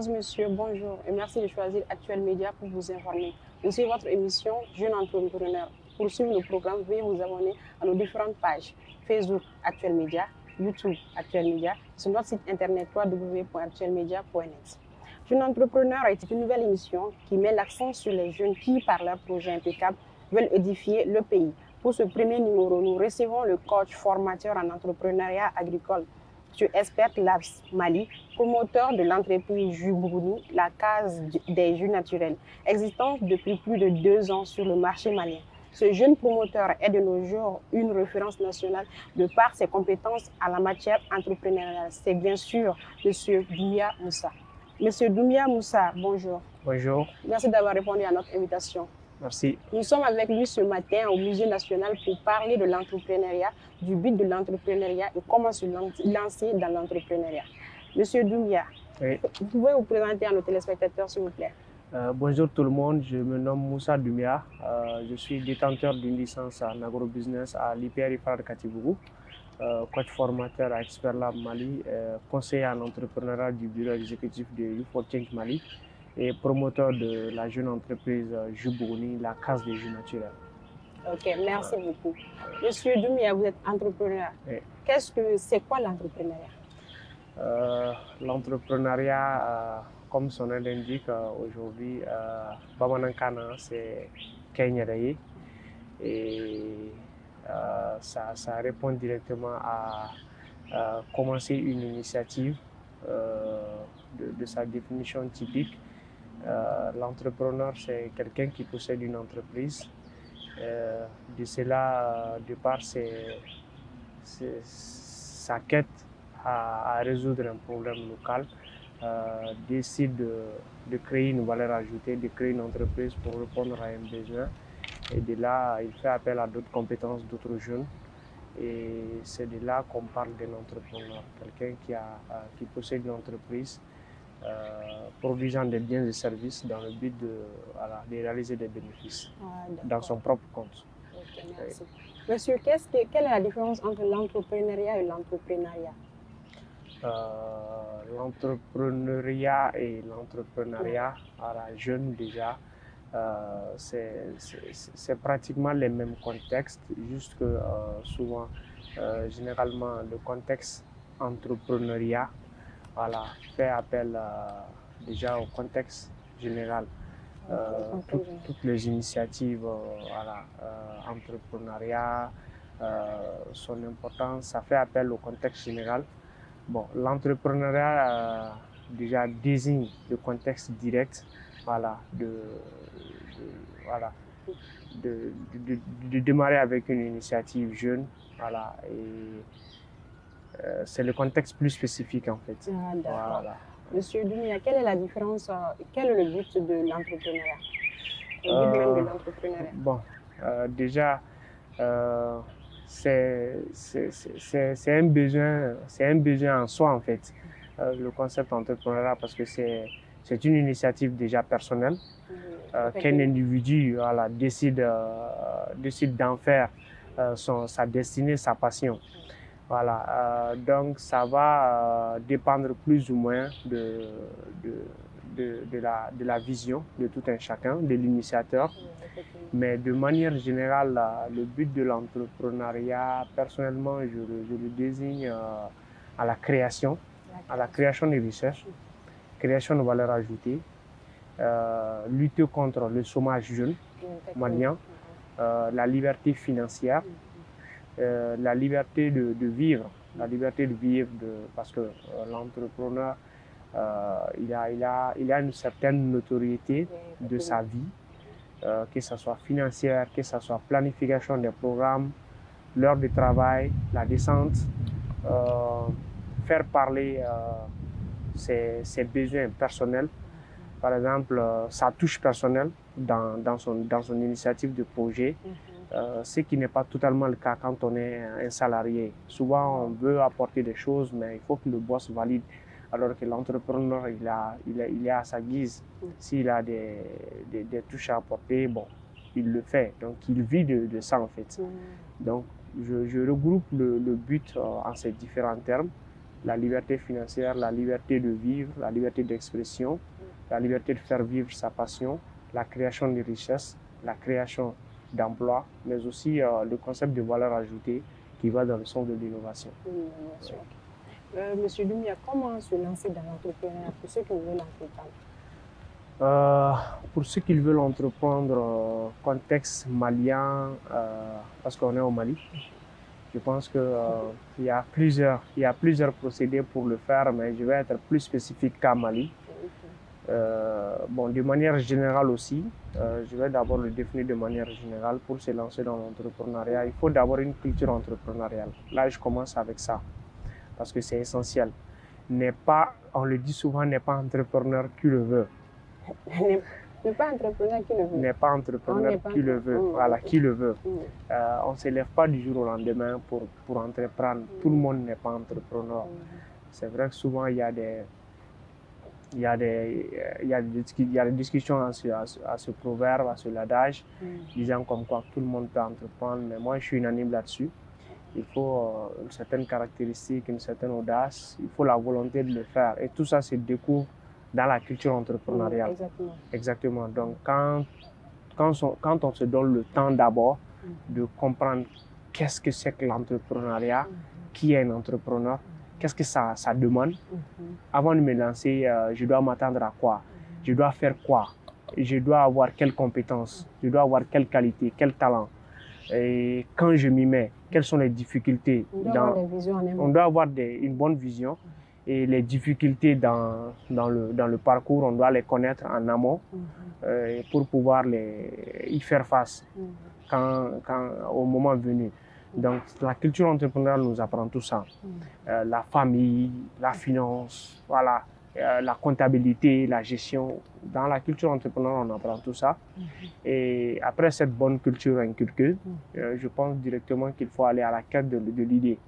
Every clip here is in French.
Mesdames et messieurs, bonjour et merci de choisir Actuel Média pour vous informer. Ici votre émission Jeune Entrepreneur. Pour suivre le programme, veuillez vous abonner à nos différentes pages Facebook Actuel Média, YouTube Actuel Média, sur notre site internet www.actuelmedia.net. Jeune Entrepreneur est une nouvelle émission qui met l'accent sur les jeunes qui, par leurs projets impeccables, veulent édifier le pays. Pour ce premier numéro, nous recevons le coach formateur en entrepreneuriat agricole, M. Expert Labs Mali, promoteur de l'entreprise Jus Bougouni, la case des jus naturels, existante depuis plus de 2 ans sur le marché malien. Ce jeune promoteur est de nos jours une référence nationale de par ses compétences en la matière entrepreneuriale. C'est bien sûr M. Doumbia Moussa. Monsieur Doumbia Moussa, bonjour. Bonjour. Merci d'avoir répondu à notre invitation. Merci. Nous sommes avec lui ce matin au Musée national pour parler de l'entrepreneuriat, du but de l'entrepreneuriat et comment se lancer dans l'entrepreneuriat. Monsieur Doumbia, Oui. vous pouvez vous présenter à nos téléspectateurs, s'il vous plaît. Bonjour tout le monde, je me nomme Moussa Doumbia. Je suis détenteur d'une licence en agrobusiness à l'IPR IFRA Katibougou, coach formateur à Expert Lab Mali, conseiller en entrepreneuriat du bureau exécutif de You4 Change Mali et promoteur de la jeune entreprise Jus Bougouni, la case des jus naturels. Ok, merci beaucoup. Monsieur Doumbia, vous êtes entrepreneur. Oui. C'est quoi l'entrepreneuriat? L'entrepreneuriat, comme son nom l'indique, aujourd'hui, Bamanankana, c'est Kenyadaye. Et ça répond directement à commencer une initiative de sa définition typique. L'entrepreneur, c'est quelqu'un qui possède une entreprise. De cela, de par sa quête à résoudre un problème local, décide de créer une valeur ajoutée, de créer une entreprise pour répondre à un besoin. Et de là, il fait appel à d'autres compétences d'autres jeunes. Et c'est de là qu'on parle d'un entrepreneur, quelqu'un qui possède une entreprise produisant des biens et services dans le but de réaliser des bénéfices dans son propre compte. Ok, merci. Monsieur, quelle est la différence entre l'entrepreneuriat et l'entrepreneuriat? L'entrepreneuriat et l'entrepreneuriat à la jeune déjà, c'est pratiquement les mêmes contextes, juste que souvent, généralement, le contexte entrepreneuriat fait appel déjà au contexte général. Toutes les initiatives entrepreneuriat, son importance, ça fait appel au contexte général. Bon, l'entrepreneuriat déjà désigne le contexte direct, de démarrer avec une initiative jeune, et c'est le contexte plus spécifique en fait. Voilà. Monsieur Doumbia, quelle est la différence, quel est le but de l'entrepreneuriat? Le but même de l'entrepreneuriat. Bon, déjà, c'est un besoin en soi en fait, le concept entrepreneuriat, parce que c'est une initiative déjà personnelle qu'un individu décide d'en faire sa destinée, sa passion. Voilà, donc ça va dépendre plus ou moins de la vision de tout un chacun, de l'initiateur. Mais de manière générale, le but de l'entrepreneuriat, personnellement, je le désigne à la création de recherche, création de valeur ajoutée, lutter contre le chômage jeune malien, la liberté financière, la liberté de vivre, parce que l'entrepreneur, il a une certaine notoriété de sa vie, que ce soit financière, que ce soit planification des programmes, l'heure de travail, la descente, faire parler ses besoins personnels, par exemple sa touche personnelle dans son initiative de projet. Ce qui n'est pas totalement le cas quand on est un salarié. Souvent, on veut apporter des choses, mais il faut que le boss valide. Alors que l'entrepreneur, il est à sa guise. S'il a des touches à apporter, bon, il le fait. Donc, il vit de ça, en fait. Donc, je regroupe le but en ces différents termes. la liberté financière, la liberté de vivre, la liberté d'expression, la liberté de faire vivre sa passion, la création de richesses, la création d'emplois, mais aussi le concept de valeur ajoutée qui va dans le sens de l'innovation. Monsieur Lumia, comment se lancer dans l'entrepreneuriat pour ceux qui veulent entreprendre? Pour ceux qui veulent entreprendre, contexte malien, parce qu'on est au Mali, je pense qu'il y a plusieurs procédés pour le faire, mais je vais être plus spécifique qu'à Mali. Bon, de manière générale aussi, je vais d'abord le définir de manière générale. Pour se lancer dans l'entrepreneuriat, il faut d'abord une culture entrepreneuriale. Là, je commence avec ça, parce que c'est essentiel. On le dit souvent, n'est pas entrepreneur qui le veut. N'est pas entrepreneur qui le veut. N'est pas entrepreneur qui le veut. Voilà, qui le veut. On ne se lève pas du jour au lendemain pour entreprendre. Tout le monde n'est pas entrepreneur. C'est vrai que souvent, il y a des discussions à ce proverbe, à ce adage, disant comme quoi tout le monde peut entreprendre. Mais moi, je suis unanime là-dessus. Il faut une certaine caractéristique, une certaine audace. Il faut la volonté de le faire. Et tout ça se découvre dans la culture entrepreneuriale. Exactement. Donc, quand on se donne le temps d'abord de comprendre qu'est-ce que c'est que l'entrepreneuriat, qui est un entrepreneur, qu'est-ce que ça demande, avant de me lancer, je dois m'attendre à quoi, je dois faire quoi, je dois avoir quelles compétences, je dois avoir quelle qualité, quel talent. Et quand je m'y mets, quelles sont les difficultés? On doit avoir une bonne vision. Et les difficultés dans le parcours, on doit les connaître en amont pour pouvoir y faire face au moment venu. Donc, la culture entrepreneuriale nous apprend tout ça. La famille, la finance, voilà, la comptabilité, la gestion. Dans la culture entrepreneuriale, on apprend tout ça. Et après cette bonne culture inculquée, je pense directement qu'il faut aller à la quête de l'idée.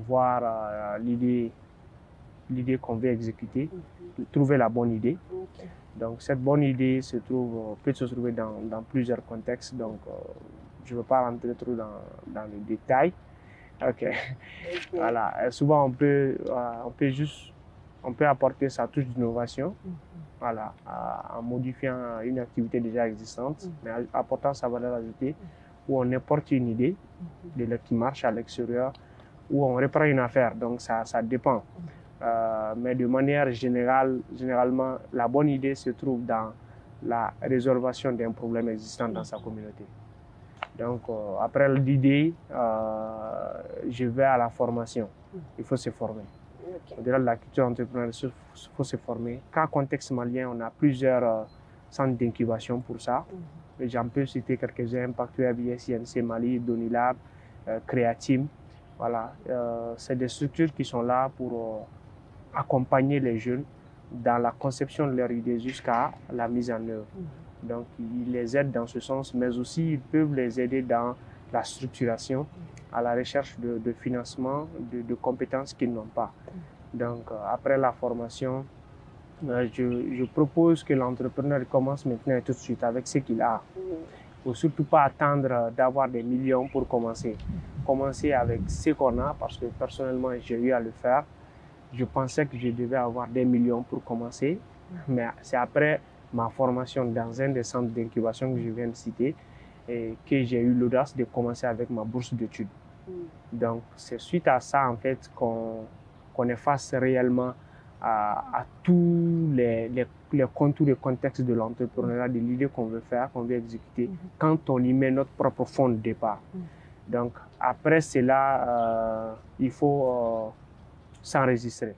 Voir l'idée qu'on veut exécuter, trouver la bonne idée. Donc cette bonne idée peut se trouver dans plusieurs contextes, donc je ne veux pas rentrer trop dans le détail. Voilà. Souvent on peut apporter sa touche d'innovation, voilà, en modifiant une activité déjà existante, mais en apportant sa valeur ajoutée, où on importe une idée qui marche à l'extérieur, où on reprend une affaire. Donc ça dépend. Mais de manière généralement, la bonne idée se trouve dans la résolution d'un problème existant dans sa communauté. Donc après l'idée, je vais à la formation. Il faut se former. Au-delà de la culture entrepreneuriale, il faut se former. Qu'en contexte malien, on a plusieurs centres d'incubation pour ça. J'en peux citer quelques-uns: Impact Web, INC Mali, Donilab, Creatim. Voilà, c'est des structures qui sont là pour accompagner les jeunes dans la conception de leurs idées jusqu'à la mise en œuvre. Donc, ils les aident dans ce sens, mais aussi ils peuvent les aider dans la structuration, à la recherche de financement, de compétences qu'ils n'ont pas. Donc, après la formation, je propose que l'entrepreneur commence maintenant et tout de suite avec ce qu'il a. Il ne faut surtout pas attendre d'avoir des millions pour commencer. Commencer avec ce qu'on a, parce que personnellement, j'ai eu à le faire. Je pensais que je devais avoir des millions pour commencer, mais c'est après ma formation dans un des centres d'incubation que je viens de citer et que j'ai eu l'audace de commencer avec ma bourse d'études. Donc, c'est suite à ça, en fait, qu'on est face réellement à tous les contours et contextes de l'entrepreneuriat, de l'idée qu'on veut faire, qu'on veut exécuter, quand on y met notre propre fond de départ. Donc, après cela, il faut s'enregistrer.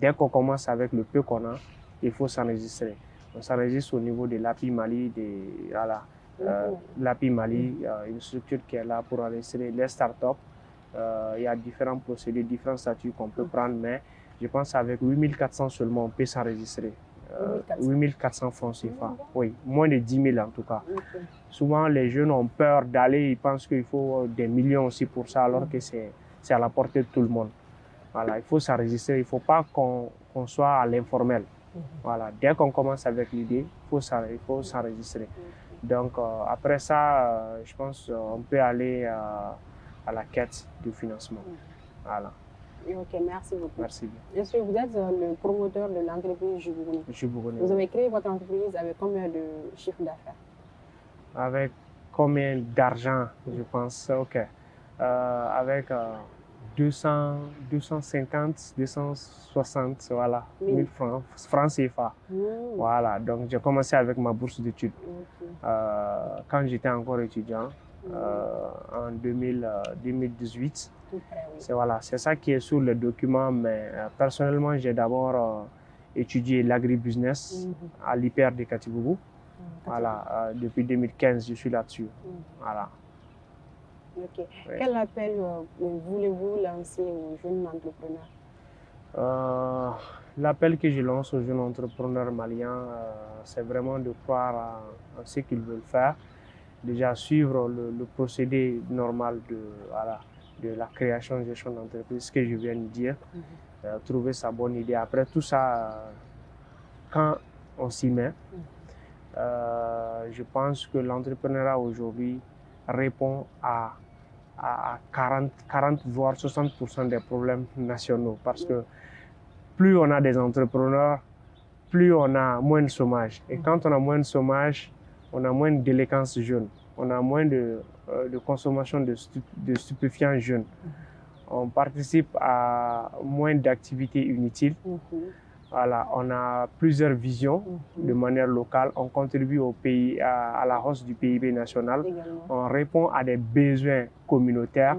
Dès qu'on commence avec le peu qu'on a, il faut s'enregistrer. On s'enregistre au niveau de l'API Mali, l'API Mali, une structure qui est là pour enregistrer les startups. Il y a différents procédés, différents statuts qu'on peut prendre, mais je pense qu'avec 8400 seulement, on peut s'enregistrer. 8400 francs CFA, oui, moins de 10 000 en tout cas. Souvent, les jeunes ont peur d'aller, ils pensent qu'il faut des millions aussi pour ça, alors que c'est à la portée de tout le monde. Voilà, il faut s'enregistrer, il ne faut pas qu'on soit à l'informel. Voilà, dès qu'on commence avec l'idée, il faut s'enregistrer. Donc, après ça, je pense qu'on peut aller à la quête du financement. Voilà. Ok, merci beaucoup. Merci bien. Monsieur, vous êtes le promoteur de l'entreprise Jubougone. Jubougone. Vous avez créé votre entreprise avec combien de chiffre d'affaires? Avec combien d'argent, je pense? Ok. Avec 250, 260, voilà, 1000 francs, francs CFA. Voilà, donc j'ai commencé avec ma bourse d'études. Quand j'étais encore étudiant, en 2018. C'est voilà, ça qui est sur le document, mais personnellement, j'ai d'abord étudié l'agribusiness à l'IPR de Katibougou. Voilà, depuis 2015, je suis là-dessus. Voilà. Ok. Oui. Quel appel voulez-vous lancer aux jeunes entrepreneurs? L'appel que je lance aux jeunes entrepreneurs maliens, c'est vraiment de croire en ce qu'ils veulent faire. Déjà suivre le procédé normal de la création et gestion d'entreprise, ce que je viens de dire, trouver sa bonne idée. Après tout ça, quand on s'y met, je pense que l'entrepreneuriat aujourd'hui répond à 40 voire 60% des problèmes nationaux, parce que plus on a des entrepreneurs, plus on a moins de chômage. Et quand on a moins de chômage, on a moins de délinquance jeune, on a moins de consommation de stupéfiants jeunes. On participe à moins d'activités inutiles. Voilà, on a plusieurs visions de manière locale. On contribue au pays, à la hausse du PIB national. On répond à des besoins communautaires.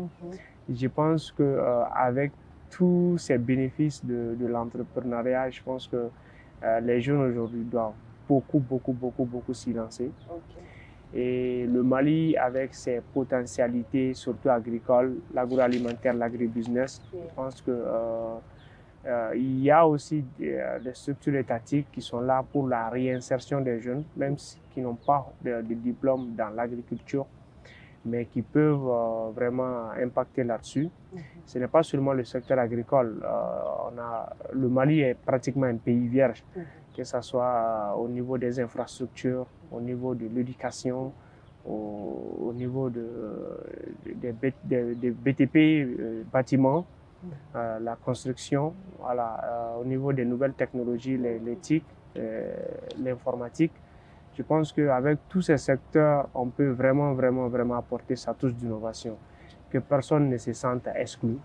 Je pense qu'avec tous ces bénéfices de l'entrepreneuriat, je pense que les jeunes aujourd'hui doivent beaucoup s'y lancer. Et le Mali, avec ses potentialités, surtout agricoles, l'agroalimentaire, l'agribusiness, je pense que il y a aussi des structures étatiques qui sont là pour la réinsertion des jeunes, même qui n'ont pas de diplôme dans l'agriculture, mais qui peuvent vraiment impacter là-dessus. Ce n'est pas seulement le secteur agricole. Le Mali est pratiquement un pays vierge, que ce soit au niveau des infrastructures, au niveau de l'éducation, au niveau des BTP, bâtiments, la construction, voilà, au niveau des nouvelles technologies, l'éthique, l'informatique. Je pense qu'avec tous ces secteurs, on peut vraiment apporter sa touche d'innovation, que personne ne se sente exclu.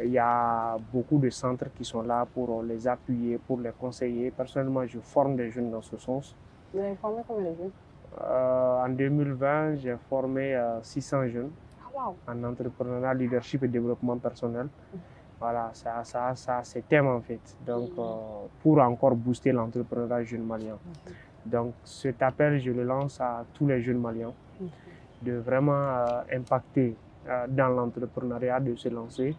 Il y a beaucoup de centres qui sont là pour les appuyer, pour les conseiller. Personnellement, je forme des jeunes dans ce sens. Vous avez formé combien de jeunes? En 2020, j'ai formé 600 jeunes en entrepreneuriat, leadership et développement personnel. Voilà, ça c'est thème en fait. Donc, pour encore booster l'entrepreneuriat jeune malien. Donc, cet appel, je le lance à tous les jeunes maliens de vraiment impacter dans l'entrepreneuriat, de se lancer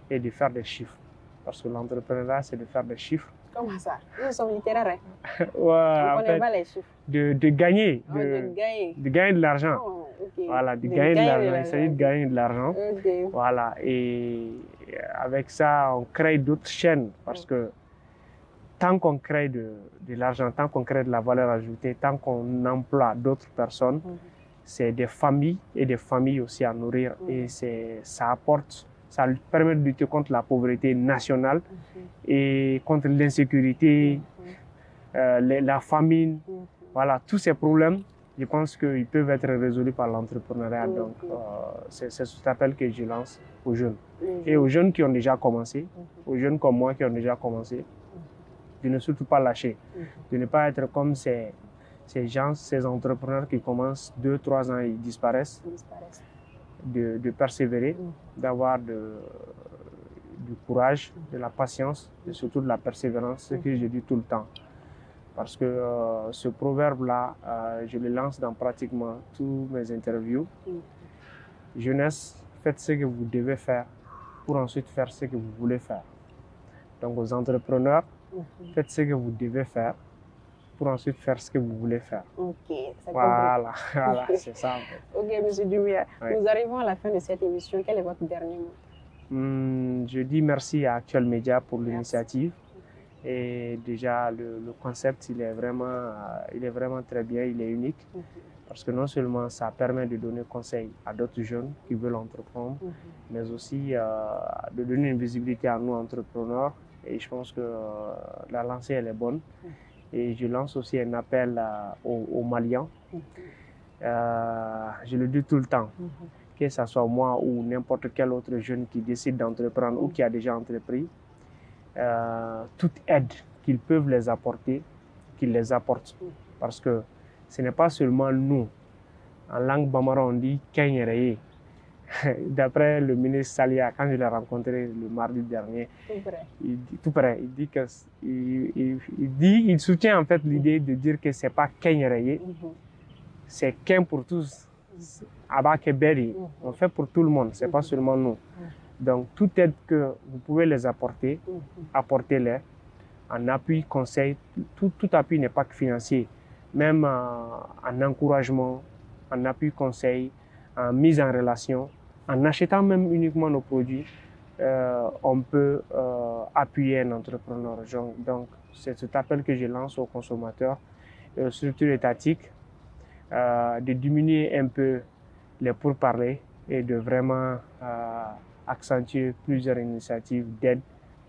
et de faire des chiffres. Parce que l'entrepreneuriat, c'est de faire des chiffres. Comment ça? Nous sommes littéraires, hein? Ouais, on connaît pas les chiffres. De gagner, de gagner de l'argent. Oh, okay. Voilà, de gagner de l'argent. Il s'agit de gagner de l'argent. Okay. Voilà, et avec ça, on crée d'autres chaînes. Parce que tant qu'on crée de l'argent, tant qu'on crée de la valeur ajoutée, tant qu'on emploie d'autres personnes, c'est des familles et des familles aussi à nourrir. Et ça apporte, ça permet de lutter contre la pauvreté nationale et contre l'insécurité, la famine. Voilà, tous ces problèmes, je pense qu'ils peuvent être résolus par l'entrepreneuriat. Donc, c'est cet appel que je lance aux jeunes. Et aux jeunes qui ont déjà commencé, aux jeunes comme moi qui ont déjà commencé, de ne surtout pas lâcher, de ne pas être comme ces gens, ces entrepreneurs qui commencent 2-3 ans et ils disparaissent. De persévérer, d'avoir du courage, de la patience et surtout de la persévérance, ce que je dis tout le temps. Parce que ce proverbe-là, je le lance dans pratiquement tous mes interviews. Jeunesse, faites ce que vous devez faire pour ensuite faire ce que vous voulez faire. Donc aux entrepreneurs, faites ce que vous devez faire pour ensuite faire ce que vous voulez faire. Ok, voilà, c'est ça en fait. Ok, M. Doumbia, nous arrivons à la fin de cette émission. Quel est votre dernier mot? Je dis merci à Actuel Média pour l'initiative. Et déjà, le concept, il est vraiment très bien, il est unique. Parce que non seulement ça permet de donner conseil à d'autres jeunes qui veulent entreprendre, mais aussi de donner une visibilité à nous entrepreneurs. Et je pense que la lancée, elle est bonne. Et je lance aussi un appel aux Maliens. Je le dis tout le temps, que ce soit moi ou n'importe quel autre jeune qui décide d'entreprendre ou qui a déjà entrepris, toute aide qu'ils peuvent les apporter, qu'ils les apportent. Parce que ce n'est pas seulement nous. En langue bambara, on dit Kenyereye. D'après le ministre Salia, quand je l'ai rencontré le mardi dernier, il soutient en fait l'idée de dire que c'est pas Kenyereye, c'est Ken pour tous. Abakeberi, on fait pour tout le monde, c'est pas seulement nous. Donc toute aide que vous pouvez les apporter, apportez-les en appui, conseil. Tout appui n'est pas que financier, même en encouragement, en appui, conseil, en mise en relation, en achetant même uniquement nos produits, on peut appuyer un entrepreneur. Donc c'est cet appel que je lance aux consommateurs, aux structures étatiques, de diminuer un peu les pourparlers et de vraiment accentuer plusieurs initiatives d'aide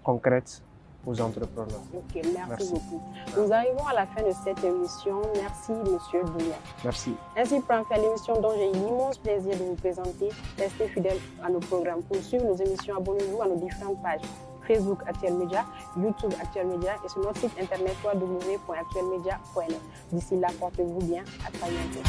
concrètes aux entrepreneurs. Ok, merci beaucoup. Nous arrivons à la fin de cette émission. Merci, Monsieur Doumbia. Merci. Ainsi prend fin l'émission dont j'ai eu l'immense plaisir de vous présenter. Restez fidèles à nos programmes. Pour suivre nos émissions, abonnez-vous à nos différentes pages. Facebook Actuel Média, YouTube Actuel Média et sur notre site internet www.actuelmedia.net. D'ici là, portez-vous bien. À très bientôt.